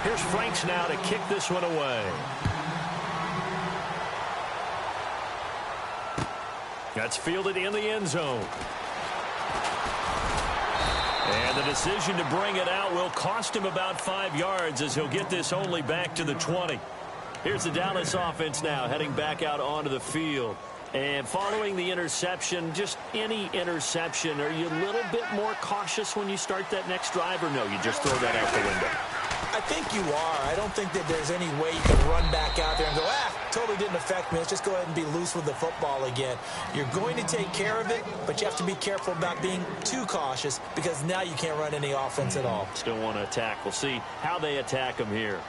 Here's Franks now to kick this one away. That's fielded in the end zone. And the decision to bring it out will cost him about 5 yards as he'll get this only back to the 20. Here's the Dallas offense now heading back out onto the field. And following the interception, just any interception, are you a little bit more cautious when you start that next drive, or no, you just throw that out the window? I think you are. I don't think that there's any way you can run back out there and go, totally didn't affect me. Let's just go ahead and be loose with the football again. You're going to take care of it, but you have to be careful about being too cautious because now you can't run any offense at all. Still want to attack. We'll see how they attack him here.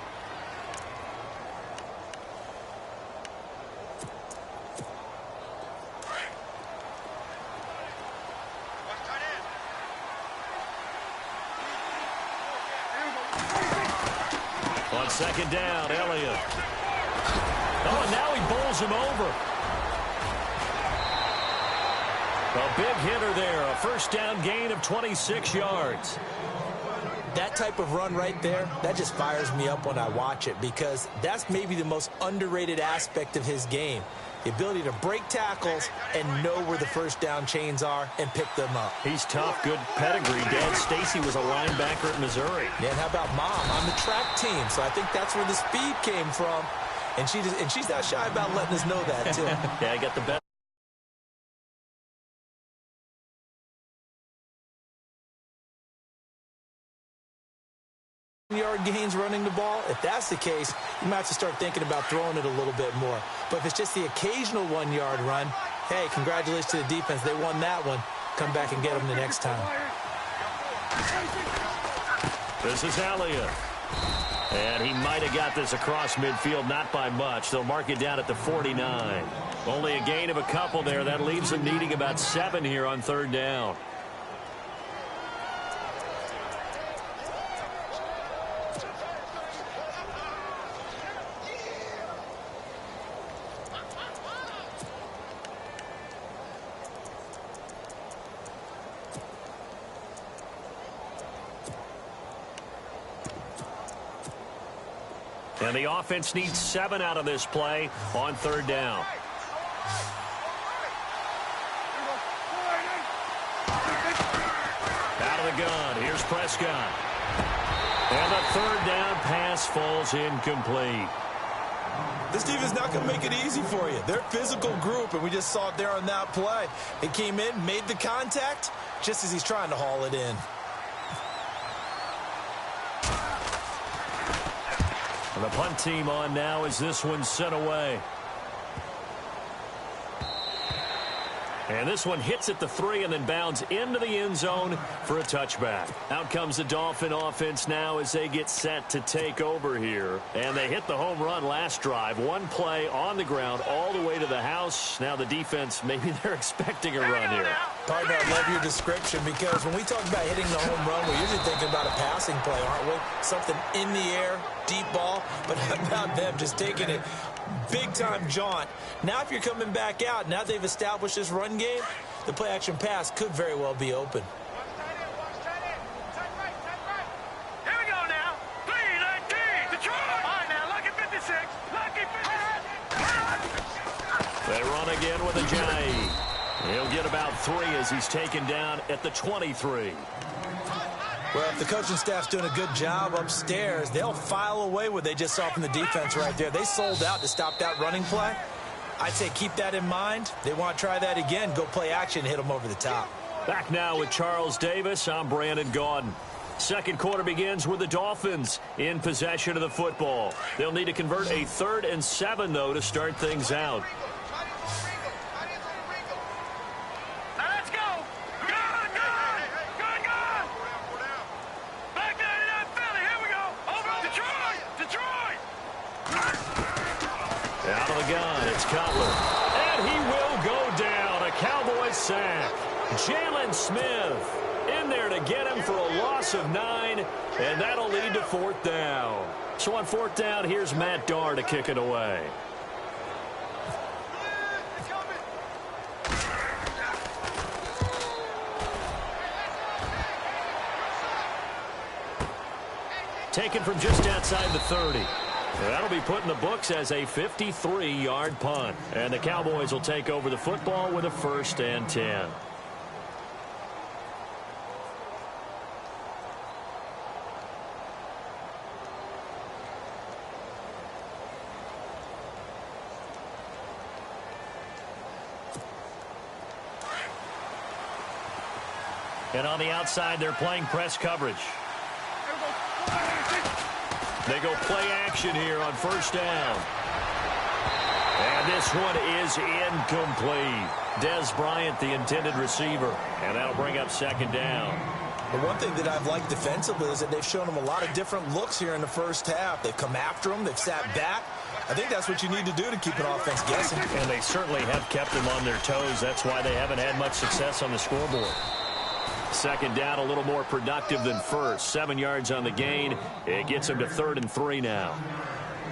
On second down, Elliott. Oh, and now he bowls him over. A big hitter there. A first down gain of 26 yards. That type of run right there, that just fires me up when I watch it because that's maybe the most underrated aspect of his game. The ability to break tackles and know where the first down chains are and pick them up. He's tough, good pedigree. Dad Stacy was a linebacker at Missouri. Yeah, and how about Mom on the track team? So I think that's where the speed came from. And she's not shy about letting us know that, too. Yeah, I got the best. Yard gains running the ball. If that's the case, you might have to start thinking about throwing it a little bit more. But if it's just the occasional 1-yard run, hey, congratulations to the defense. They won that one. Come back and get them the next time. This is Elliott. And he might have got this across midfield, not by much. They'll mark it down at the 49. Only a gain of a couple there. That leaves them needing about 7 here on third down. And the offense needs 7 out of this play on third down. Out of the gun. Here's Prescott. And the third down pass falls incomplete. This team is not going to make it easy for you. They're a physical group, and we just saw it there on that play. It came in, made the contact, just as he's trying to haul it in. And the punt team on now as this one's sent away. And this one hits at the 3 and then bounds into the end zone for a touchback. Out comes the Dolphin offense now as they get set to take over here. And they hit the home run last drive. One play on the ground all the way to the house. Now the defense, maybe they're expecting a run here. Partner, I love your description because when we talk about hitting the home run, we're usually thinking about a passing play, aren't we? Something in the air, deep ball. But how about them just taking it big-time jaunt? Now if you're coming back out, now they've established this run game, the play-action pass could very well be open. Here we go now. 3-19, Detroit. All right, now, lucky 56. Lucky 56. They run again with Ajayi. He'll get about 3 as he's taken down at the 23. Well, if the coaching staff's doing a good job upstairs, they'll file away what they just saw from the defense right there. They sold out to stop that running play. I'd say keep that in mind. They want to try that again. Go play action, hit them over the top. Back now with Charles Davis. I'm Brandon Gaudin. Second quarter begins with the Dolphins in possession of the football. They'll need to convert a 3rd and 7, though, to start things out. Out of the gun, it's Cutler. And he will go down. A Cowboys sack. Jalen Smith in there to get him for a loss of 9, and that'll lead to 4th down. So on 4th down, here's Matt Darr to kick it away. taken from just outside the 30. That'll be put in the books as a 53-yard punt. And the Cowboys will take over the football with a 1st and 10. And on the outside, they're playing press coverage. They go play action here on 1st down. And this one is incomplete. Des Bryant, the intended receiver. And that'll bring up 2nd down. The one thing that I've liked defensively is that they've shown them a lot of different looks here in the first half. They've come after them. They've sat back. I think that's what you need to do to keep an offense guessing. And they certainly have kept them on their toes. That's why they haven't had much success on the scoreboard. 2nd down, a little more productive than first. 7 yards on the gain. It gets them to 3rd and 3 now.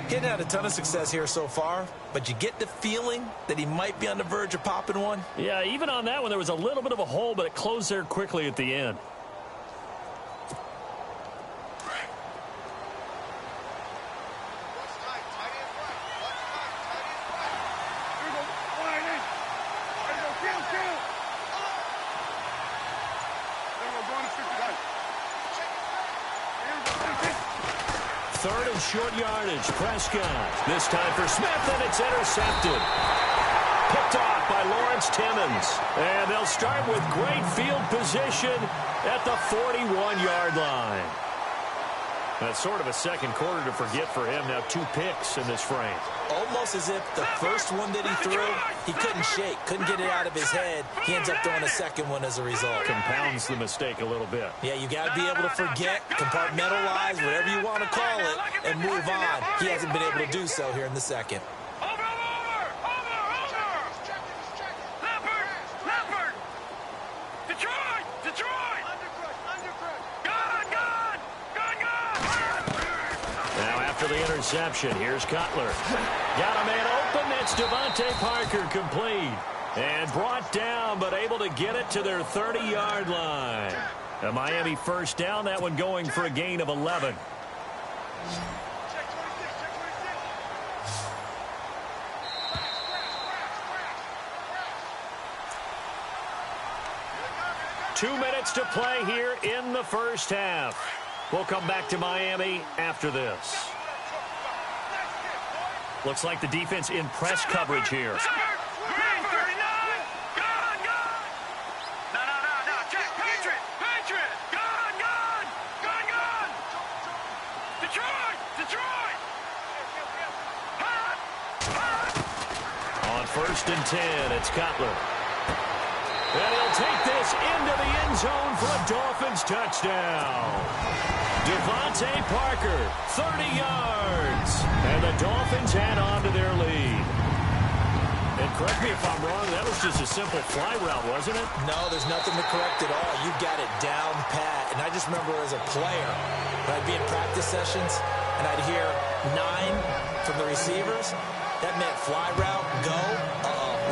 He hadn't had a ton of success here so far, but you get the feeling that he might be on the verge of popping one. Yeah, even on that one, there was a little bit of a hole, but it closed there quickly at the end. Short yardage, Prescott. This time for Smith, and it's intercepted. Picked off by Lawrence Timmons. And they'll start with great field position at the 41-yard line. That's sort of a second quarter to forget for him. Now 2 picks in this frame. Almost as if the first one that he threw, he couldn't shake, couldn't get it out of his head. He ends up throwing a second one as a result. Compounds the mistake a little bit. Yeah, you got to be able to forget, compartmentalize, whatever you want to call it, and move on. He hasn't been able to do so here in the second. The interception. Here's Cutler. Got a man open. That's Devontae Parker complete. And brought down, but able to get it to their 30-yard line. A Miami 1st down. That one going for a gain of 11. Two minutes to play here in the first half. We'll come back to Miami after this. Looks like the defense in press coverage here. On 1st and 10, it's Cutler. And he'll take this into the end zone for a Dolphins touchdown. Devontae Parker, 30 yards. And the Dolphins add on to their lead. And correct me if I'm wrong, that was just a simple fly route, wasn't it? No, there's nothing to correct at all. You've got it down pat. And I just remember as a player, when I'd be in practice sessions, and I'd hear 9 from the receivers, that meant fly route, go,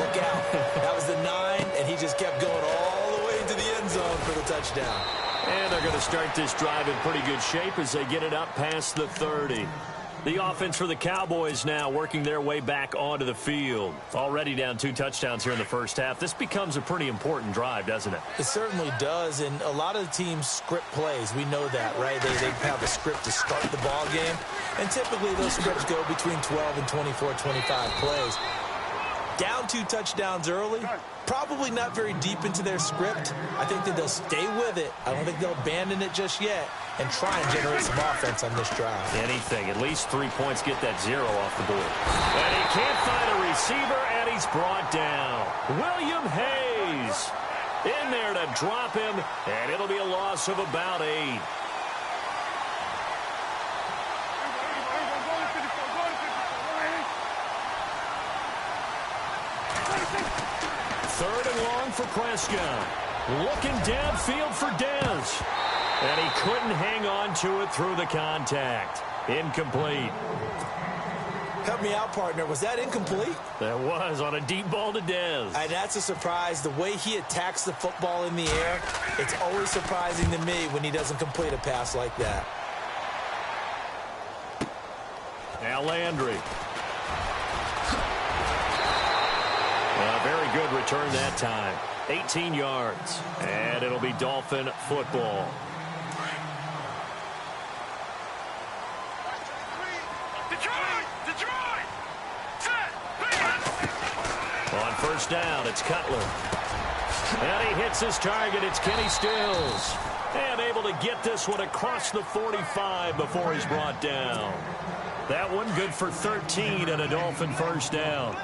look out. That was the 9, and he just kept going all the way into the end zone for the touchdown. And they're going to start this drive in pretty good shape as they get it up past the 30. The offense for the Cowboys now working their way back onto the field. Already down 2 touchdowns here in the first half. This becomes a pretty important drive, doesn't it? It certainly does, and a lot of the teams script plays. We know that, right? They have a script to start the ball game, and typically those scripts go between 12 and 24, 25 plays. Down 2 touchdowns early, probably not very deep into their script. I think that they'll stay with it. I don't think they'll abandon it just yet and try and generate some offense on this drive. Anything. At least 3 points get that 0 off the board. And he can't find a receiver, and he's brought down. William Hayes in there to drop him, and it'll be a loss of about 8. Third and long for Prescott. Looking downfield for Dez. And he couldn't hang on to it through the contact. Incomplete. Help me out, partner. Was that incomplete? That was on a deep ball to Dez. And that's a surprise. The way he attacks the football in the air, it's always surprising to me when he doesn't complete a pass like that. Now Landry. A very good return that time. 18 yards. And it'll be Dolphin football. Detroit! Set! On first down, it's Cutler. And he hits his target. It's Kenny Stills. And able to get this one across the 45 before he's brought down. That one good for 13 and a Dolphin first down.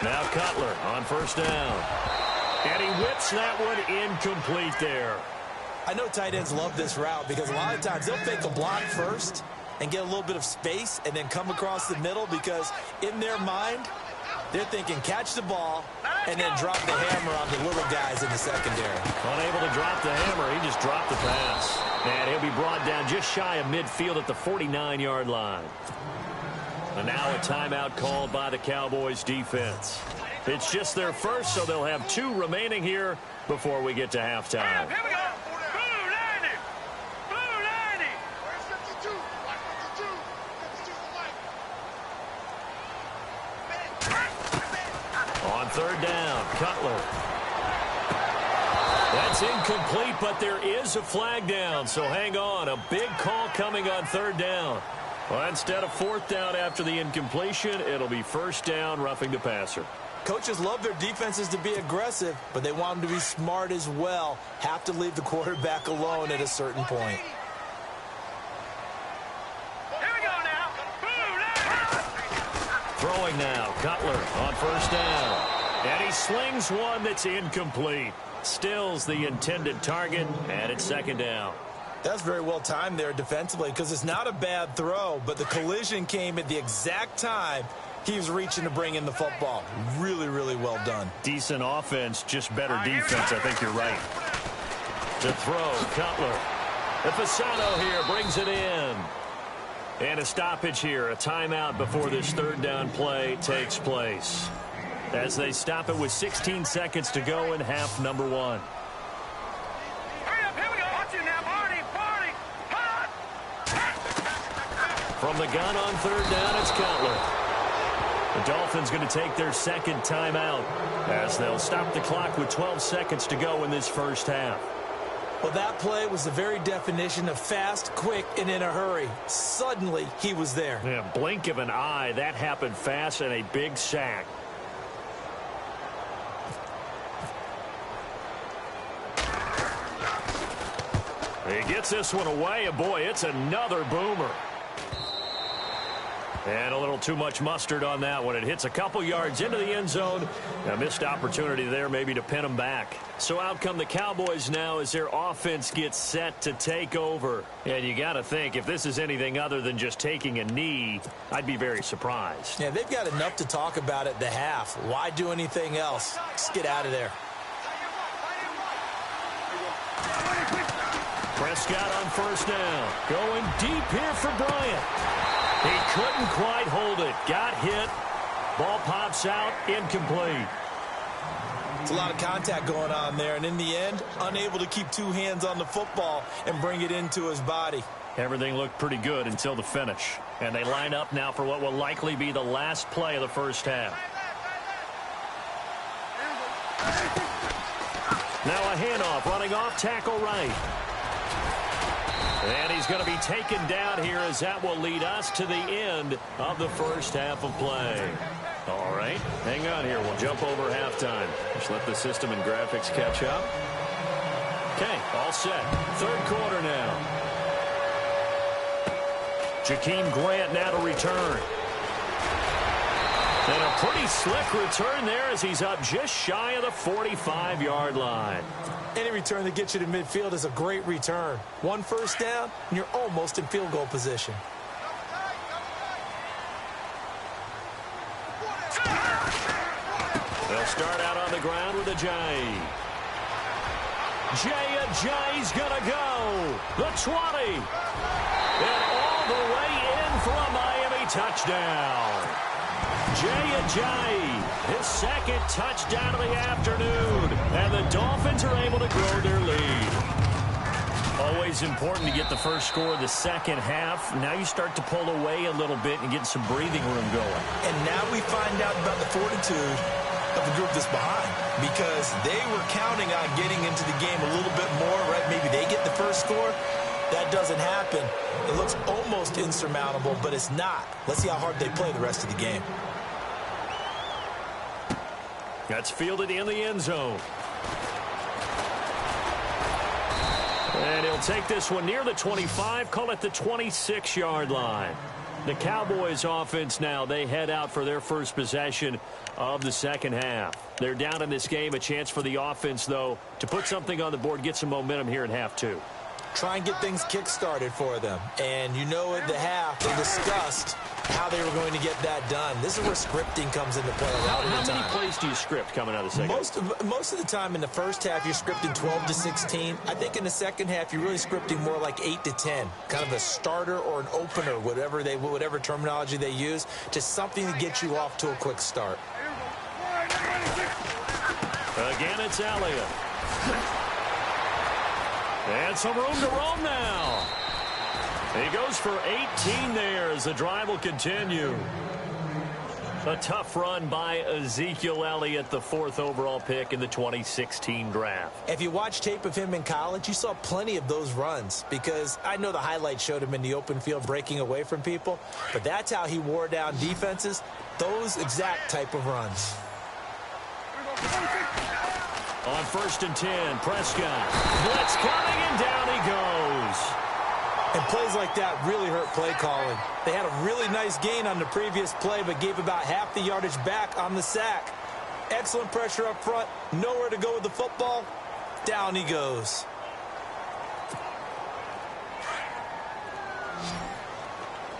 Now Cutler on first down. And he whips that one incomplete there. I know tight ends love this route because a lot of times they'll fake a block first and get a little bit of space and then come across the middle because in their mind, they're thinking catch the ball and then drop the hammer on the little guys in the secondary. Unable to drop the hammer, he just dropped the pass. And he'll be brought down just shy of midfield at the 49-yard line. And now a timeout called by the Cowboys defense. It's just their first, so they'll have 2 remaining here before we get to halftime. Here we go. Blue 90. Blue 90. Where's 52? Black 52. On third down, Cutler. That's incomplete, but there is a flag down, so hang on. A big call coming on third down. Well, instead of fourth down after the incompletion, it'll be first down, roughing the passer. Coaches love their defenses to be aggressive, but they want them to be smart as well. Have to leave the quarterback alone at a certain point. Here we go now. Throwing now, Cutler on first down. And he slings one that's incomplete. Stills the intended target, and it's second down. That's very well timed there defensively because it's not a bad throw, but the collision came at the exact time he was reaching to bring in the football. Really, really well done. Decent offense, just better defense. I think you're right. To throw, Cutler. The Fasano here brings it in. And a stoppage here, a timeout before this third down play takes place. As they stop it with 16 seconds to go in half number 1. Hurry up, here we go. Watch it now, Barney. Hot. From the gun on third down, it's Cutler. The Dolphins going to take their second timeout as they'll stop the clock with 12 seconds to go in this first half. Well, that play was the very definition of fast, quick, and in a hurry. Suddenly, he was there. Yeah, blink of an eye. That happened fast and a big sack. He gets this one away, and boy, it's another boomer. And a little too much mustard on that one. It hits a couple yards into the end zone. A missed opportunity there maybe to pin them back. So out come the Cowboys now as their offense gets set to take over. And you got to think, if this is anything other than just taking a knee, I'd be very surprised. Yeah, they've got enough to talk about at the half. Why do anything else? Just get out of there. Prescott on first down. Going deep here for Bryant. He couldn't quite hold it. Got hit. Ball pops out. Incomplete. It's a lot of contact going on there, and in the end, unable to keep 2 hands on the football and bring it into his body. Everything looked pretty good until the finish. And they line up now for what will likely be the last play of the first half. Now a handoff, running off tackle right. And he's going to be taken down here as that will lead us to the end of the first half of play. All right, hang on here. We'll jump over halftime. Just let the system and graphics catch up. Okay, all set. Third quarter now. Jakeem Grant now to return. And a pretty slick return there as he's up just shy of the 45-yard line. Any return that gets you to midfield is a great return. 1 first down, and you're almost in field goal position. They'll start out on the ground with Ajayi. Ajayi's going to go. The 20. And all the way in for a Miami touchdown. Ajayi, his second touchdown of the afternoon. And the Dolphins are able to grow their lead. Always important to get the first score of the second half. Now you start to pull away a little bit and get some breathing room going. And now we find out about the fortitude of the group that's behind, because they were counting on getting into the game a little bit more, right? Maybe they get the first score. That doesn't happen. It looks almost insurmountable, but it's not. Let's see how hard they play the rest of the game. That's fielded in the end zone. And he'll take this one near the 25, call it the 26-yard line. The Cowboys offense now, they head out for their first possession of the second half. They're down in this game. A chance for the offense, though, to put something on the board, get some momentum here in half two. Try and get things kick-started for them. And you know at the half, they discussed how they were going to get that done. This is where scripting comes into play. How many plays do you script coming out of the second half? Most of the time in the first half, you're scripting 12 to 16. I think in the second half, you're really scripting more like 8 to 10. Kind of a starter or an opener, whatever terminology they use. Just something to get you off to a quick start. Again, it's Elliott. And some room to roam now. He goes for 18 there as the drive will continue. A tough run by Ezekiel Elliott, the 4th overall pick in the 2016 draft. If you watch tape of him in college, you saw plenty of those runs, because I know the highlights showed him in the open field breaking away from people, but that's how he wore down defenses, those exact type of runs. On 1st and 10, Prescott. Blitz coming, and down he goes. And plays like that really hurt play calling. They had a really nice gain on the previous play, but gave about half the yardage back on the sack. Excellent pressure up front. Nowhere to go with the football. Down he goes.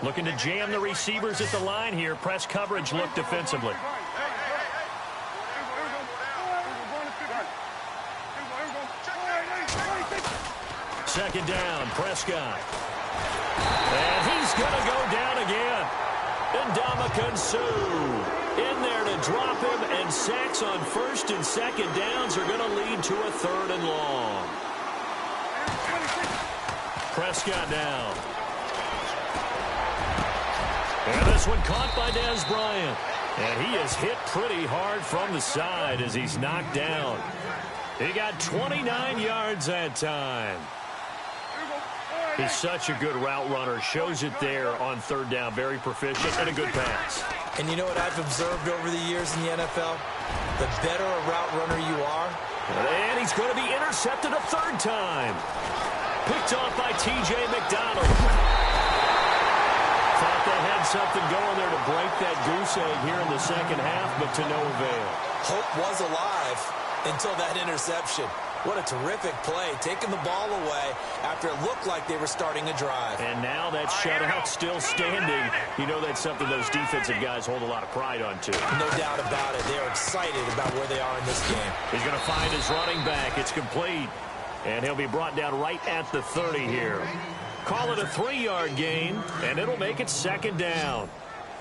Looking to jam the receivers at the line here. Press coverage look defensively. Second down, Prescott. And he's going to go down again. Ndamukong Suh in there to drop him, and sacks on 1st and 2nd downs are going to lead to a 3rd and long. Prescott down. And this one caught by Dez Bryant. And he is hit pretty hard from the side as he's knocked down. He got 29 yards that time. He's such a good route runner. Shows it there on 3rd down. Very proficient and a good pass. And you know what I've observed over the years in the NFL? The better a route runner you are. And he's going to be intercepted a 3rd time. Picked off by T.J. McDonald. Thought they had something going there to break that goose egg here in the second half, but to no avail. Hope was alive until that interception. What a terrific play, taking the ball away after it looked like they were starting a drive. And now that shutout still standing. You know that's something those defensive guys hold a lot of pride on, too. No doubt about it. They're excited about where they are in this game. He's going to find his running back. It's complete. And he'll be brought down right at the 30 here. Call it a 3-yard gain, and it'll make it 2nd down.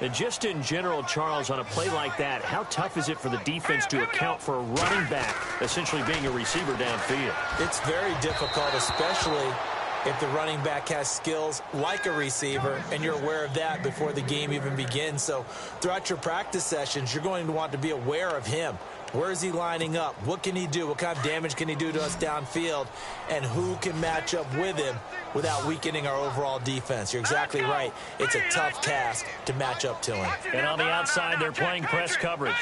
And just in general, Charles, on a play like that, how tough is it for the defense to account for a running back essentially being a receiver downfield? It's very difficult, especially if the running back has skills like a receiver, and you're aware of that before the game even begins. So throughout your practice sessions, you're going to want to be aware of him. Where is he lining up? What can he do? What kind of damage can he do to us downfield? And who can match up with him without weakening our overall defense? You're exactly right. It's a tough task to match up to him. And on the outside, they're playing press coverage.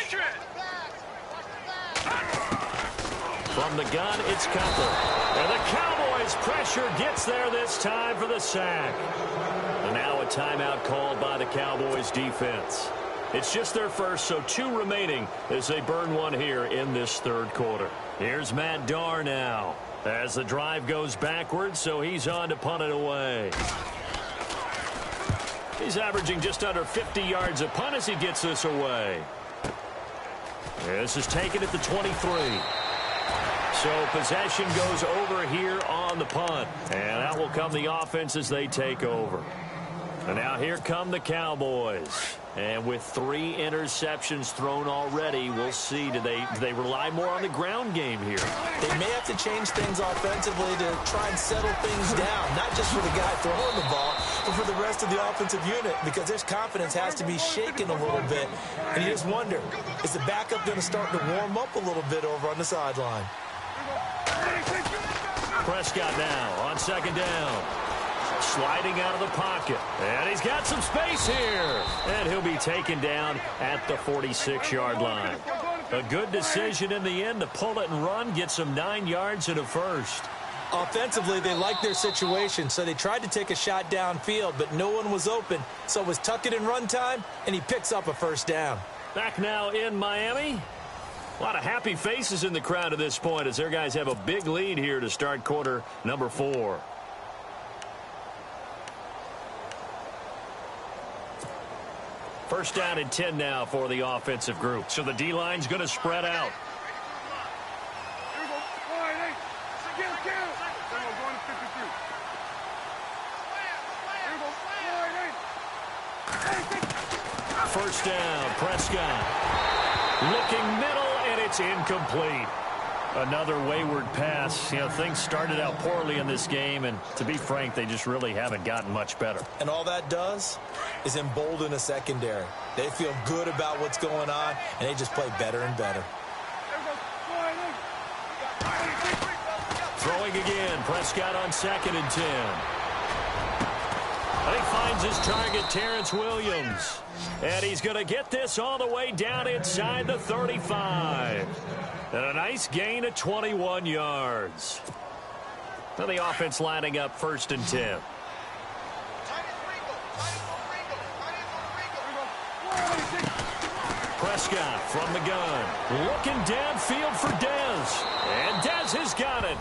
From the gun, it's Cutler. And the Cowboys' pressure gets there this time for the sack. And now a timeout called by the Cowboys' defense. It's just their first, so 2 remaining as they burn one here in this 3rd quarter. Here's Matt Darr now as the drive goes backwards, so he's on to punt it away. He's averaging just under 50 yards a punt as he gets this away. This is taken at the 23. So possession goes over here on the punt. And out will come the offense as they take over. And now here come the Cowboys. And with 3 interceptions thrown already, we'll see. Do they rely more on the ground game here? They may have to change things offensively to try and settle things down, not just for the guy throwing the ball, but for the rest of the offensive unit, because their confidence has to be shaken a little bit. And you just wonder, is the backup going to start to warm up a little bit over on the sideline? Prescott now on second down. Sliding out of the pocket. And he's got some space here. And he'll be taken down at the 46-yard line. A good decision in the end to pull it and run, get some 9 yards and a first. Offensively, they liked their situation, so they tried to take a shot downfield, but no one was open. So it was tuck it and run time, and he picks up a first down. Back now in Miami. A lot of happy faces in the crowd at this point as their guys have a big lead here to start quarter number 4. First down and 10 now for the offensive group. So the D-line's going to spread out. First down, Prescott. Looking middle, and it's incomplete. Another wayward pass. You know, things started out poorly in this game, and to be frank, they just really haven't gotten much better. And all that does is embolden a secondary. They feel good about what's going on, and they just play better and better. Throwing again, Prescott on second and 10. And he finds his target, Terrence Williams. And he's going to get this all the way down inside the 35. And a nice gain of 21 yards. Now the offense lining up first and 10. Prescott from the gun. Looking downfield for Dez. And Dez has got it.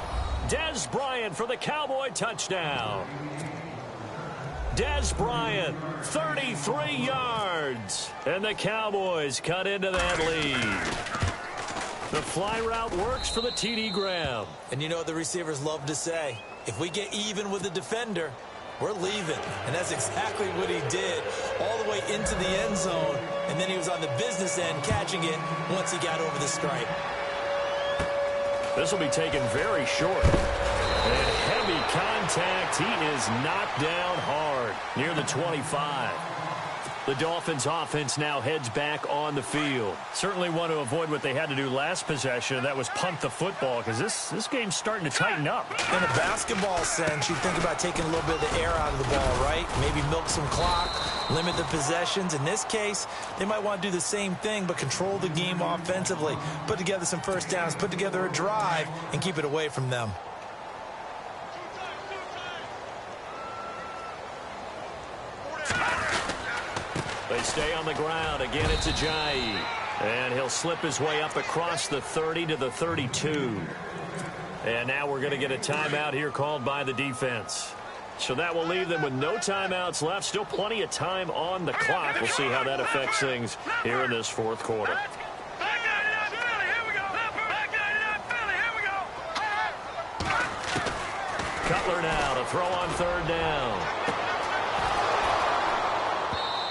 Dez Bryant for the Cowboy touchdown. Dez Bryant, 33 yards. And the Cowboys cut into that lead. The fly route works for the TD Graham. And you know what the receivers love to say? If we get even with the defender, we're leaving. And that's exactly what he did, all the way into the end zone. And then he was on the business end catching it once he got over the stripe. This will be taken very short. And heavy contact. He is knocked down hard near the 25. The Dolphins offense now heads back on the field. Certainly want to avoid what they had to do last possession, and that was punt the football, because this game's starting to tighten up. In a basketball sense, you think about taking a little bit of the air out of the ball, right? Maybe milk some clock, limit the possessions. In this case, they might want to do the same thing, but control the game offensively. Put together some first downs, put together a drive, and keep it away from them. They stay on the ground. Again, it's Ajayi. And he'll slip his way up across the 30 to the 32. And now we're going to get a timeout here called by the defense. So that will leave them with no timeouts left. Still plenty of time on the clock. We'll see how that affects things here in this fourth quarter. Cutler now to throw on third down.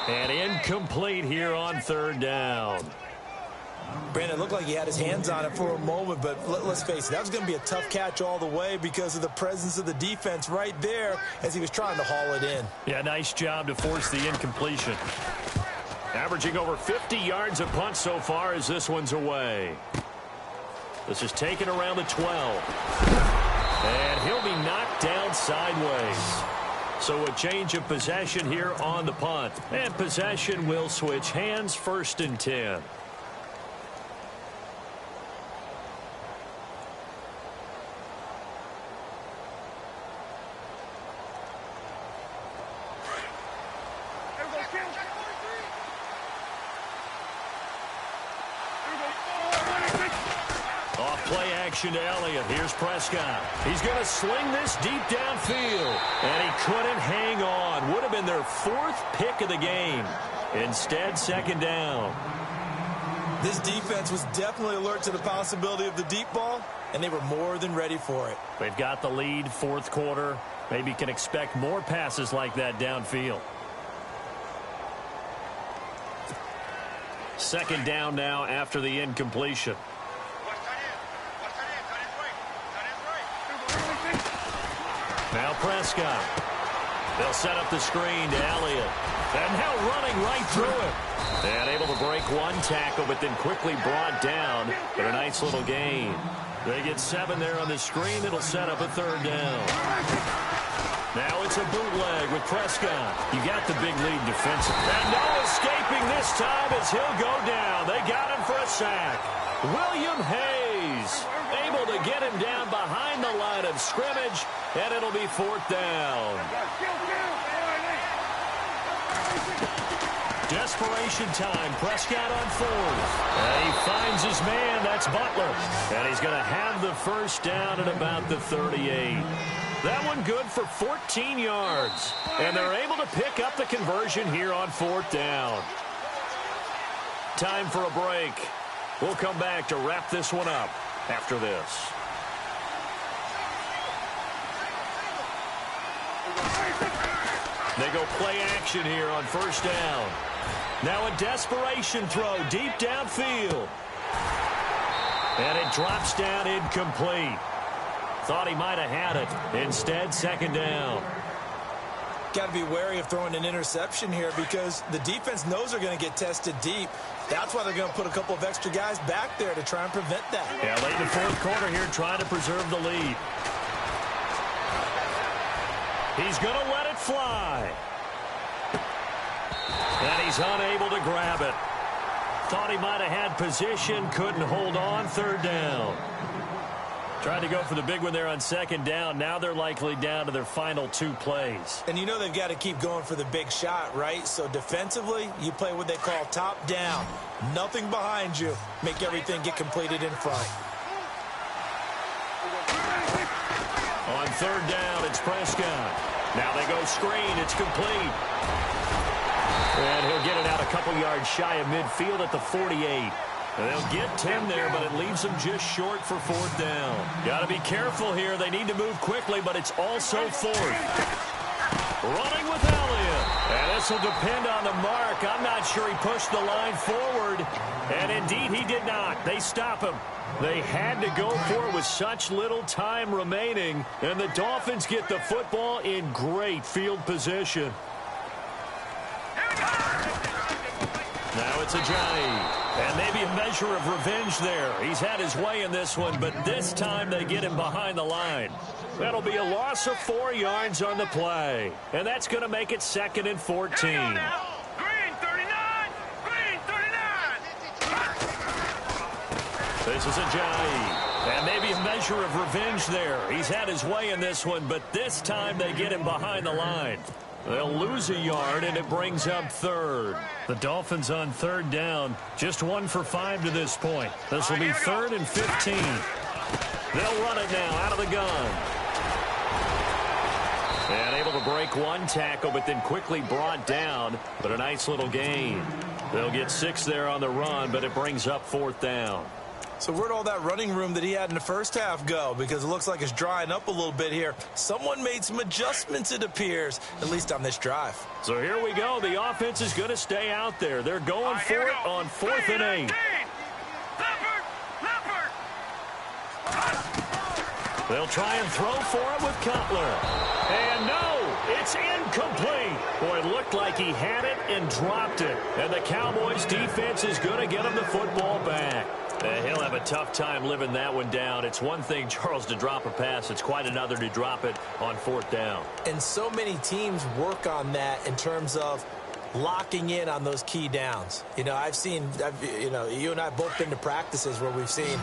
And incomplete here on third down. Brandon, it looked like he had his hands on it for a moment, but let's face it, that was going to be a tough catch all the way because of the presence of the defense right there as he was trying to haul it in. Yeah, nice job to force the incompletion. Averaging over 50 yards a punt so far as this one's away. This is taken around the 12. And he'll be knocked down sideways. So a change of possession here on the punt. And possession will switch hands, first and 10. Play action to Elliott. Here's Prescott. He's going to sling this deep downfield. And he couldn't hang on. Would have been their fourth pick of the game. Instead, second down. This defense was definitely alert to the possibility of the deep ball, and they were more than ready for it. They've got the lead, fourth quarter. Maybe can expect more passes like that downfield. Second down now after the incompletion. Now Prescott. They'll set up the screen to Elliott. And now running right through it. And able to break one tackle, but then quickly brought down. But a nice little gain. They get 7 there on the screen. It'll set up a third down. Now it's a bootleg with Prescott. You got the big lead defensively. And no escaping this time as he'll go down. They got him for a sack. William Hayes able to get him down behind the line of scrimmage, and it'll be 4th down. Desperation time. Prescott on 4th. And he finds his man. That's Butler. And he's going to have the first down at about the 38. That one good for 14 yards. And they're able to pick up the conversion here on 4th down. Time for a break. We'll come back to wrap this one up after this. They go play action here on 1st down. Now a desperation throw deep downfield. And it drops down incomplete. Thought he might have had it. Instead, 2nd down. Got to be wary of throwing an interception here because the defense knows they're going to get tested deep. That's why they're going to put a couple of extra guys back there to try and prevent that. Yeah, late in the 4th quarter here trying to preserve the lead. He's going to let it fly. And he's unable to grab it. Thought he might have had position, couldn't hold on. 3rd down. Tried to go for the big one there on 2nd down. Now they're likely down to their final 2 plays. And you know they've got to keep going for the big shot, right? So defensively, you play what they call top down. Nothing behind you. Make everything get completed in front. On 3rd down, it's Prescott. Now they go screen. It's complete. And he'll get it out a couple yards shy of midfield at the 48. They'll get 10 there, but it leaves them just short for 4th down. Got to be careful here. They need to move quickly, but it's also 4th. Running with Elliott. And this will depend on the mark. I'm not sure he pushed the line forward. And indeed, he did not. They stop him. They had to go for it with such little time remaining. And the Dolphins get the football in great field position. Now it's Ajayi. And maybe a measure of revenge there. He's had his way in this one, but this time they get him behind the line. That'll be a loss of 4 yards on the play. And that's going to make it 2nd and 14. Green 39! Green 39! This is Ajayi. And maybe a measure of revenge there. He's had his way in this one, but this time they get him behind the line. They'll lose a yard, and it brings up 3rd. The Dolphins on 3rd down, just 1 for 5 to this point. This will be 3rd and 15. They'll run it now out of the gun. And able to break one tackle, but then quickly brought down. But a nice little gain. They'll get 6 there on the run, but it brings up 4th down. So where'd all that running room that he had in the first half go? Because it looks like it's drying up a little bit here. Someone made some adjustments, it appears, at least on this drive. So here we go. The offense is going to stay out there. They're going for it on 4th and 8. They'll try and throw for it with Cutler. And no, it's incomplete. Boy, it looked like he had it and dropped it. And the Cowboys defense is going to get him the football back. He'll have a tough time living that one down. It's one thing, Charles, to drop a pass. It's quite another to drop it on 4th down. And so many teams work on that in terms of locking in on those key downs. You know, you and I both been to practices where we've seen,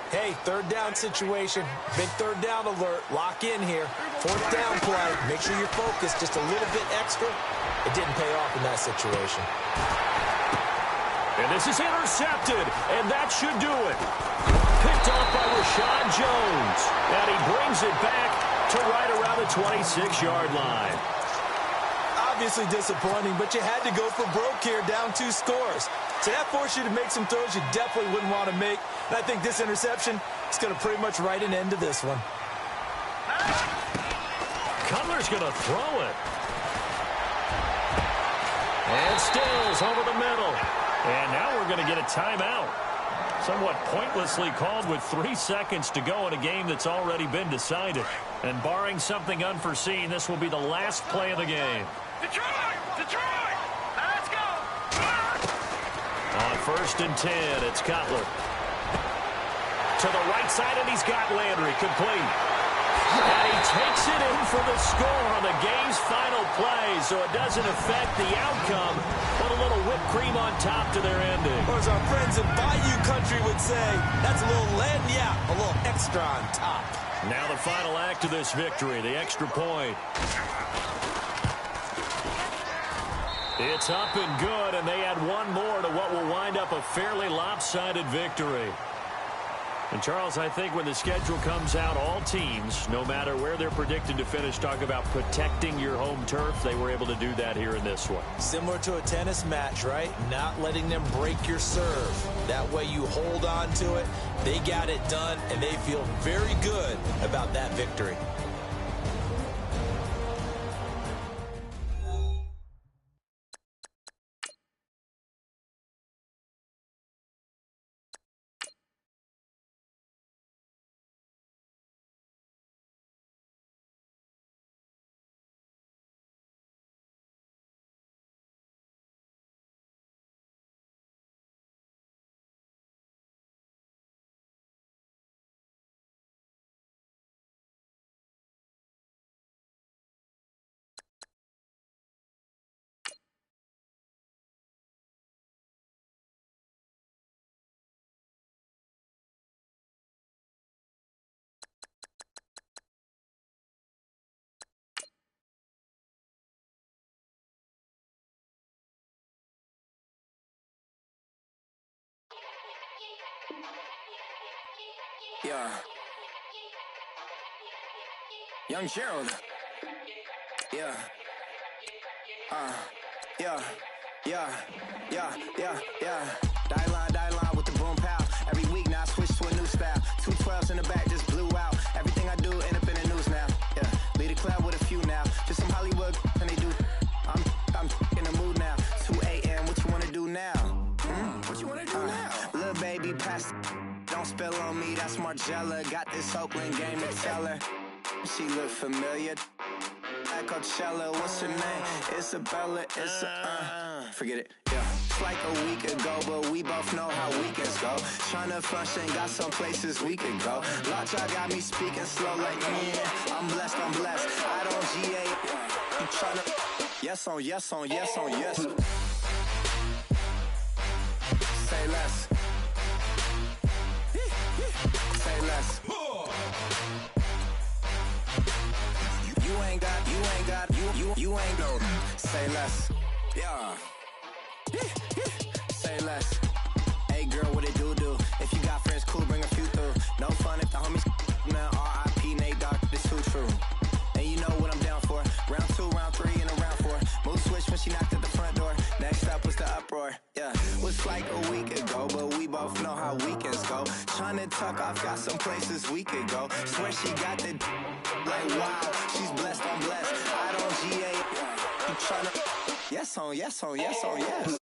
hey, 3rd down situation, big 3rd down alert, lock in here. 4th down play, make sure you're focused just a little bit extra. It didn't pay off in that situation. And this is intercepted, and that should do it. Picked off by Rashad Jones. And he brings it back to right around the 26-yard line. Obviously disappointing, but you had to go for broke here, down 2 scores. So that forced you to make some throws you definitely wouldn't want to make. And I think this interception is going to pretty much write an end to this one. Cutler's going to throw it. And Stills over the middle. And now we're going to get a timeout. Somewhat pointlessly called with 3 seconds to go in a game that's already been decided. And barring something unforeseen, this will be the last play of the game. Detroit! Detroit! Now let's go! On 1st and 10, it's Cutler. To the right side, and he's got Landry complete. And he takes it in for the score on the game's final play, so it doesn't affect the outcome, but a little whipped cream on top to their ending. Or as our friends in Bayou Country would say, that's a little lagniappe, a little extra on top. Now the final act of this victory, the extra point. It's up and good, and they add one more to what will wind up a fairly lopsided victory. And, Charles, I think when the schedule comes out, all teams, no matter where they're predicted to finish, talk about protecting your home turf. They were able to do that here in this one. Similar to a tennis match, right? Not letting them break your serve. That way you hold on to it. They got it done, and they feel very good about that victory. Yeah. Young Gerald. Yeah. Yeah. Die line with the boom pow. Every week now I switch to a new style. 212s in the back just blew out. Everything I do end up in the news now. Yeah. Lead a club with a few now. Just some Hollywood and they do. I'm in the mood now. 2 a.m. What you wanna do now? What you wanna do now? Little baby pass. Don't spill on me, that's Margella. Got this Oakland game to tell her. She look familiar. At Coachella, what's her name? Isabella, forget it, yeah. It's like a week ago, but we both know how weekends go. Tryna function, got some places we could go. Lockjaw got me speaking slow like, yeah, I'm blessed. I don't GA. You tryna, yes on yes. Say less. Say less. You ain't no. Say less. Yeah. Say less. Hey girl, what it do? If you got friends, cool, bring a few through. No fun if the homies now. R.I.P. Nate Dogg, this too true. And you know what I'm down for. Round 2, round 3, and a round 4. Mood switch when she knocked at the front door. Next up was the uproar. Yeah, was like a week ago, but we both know how weekends go. Tryna tuck off, got some places we could go. Swear she got the like wow, she's blessed, I'm blessed. I don't GA. You tryna yes on yes.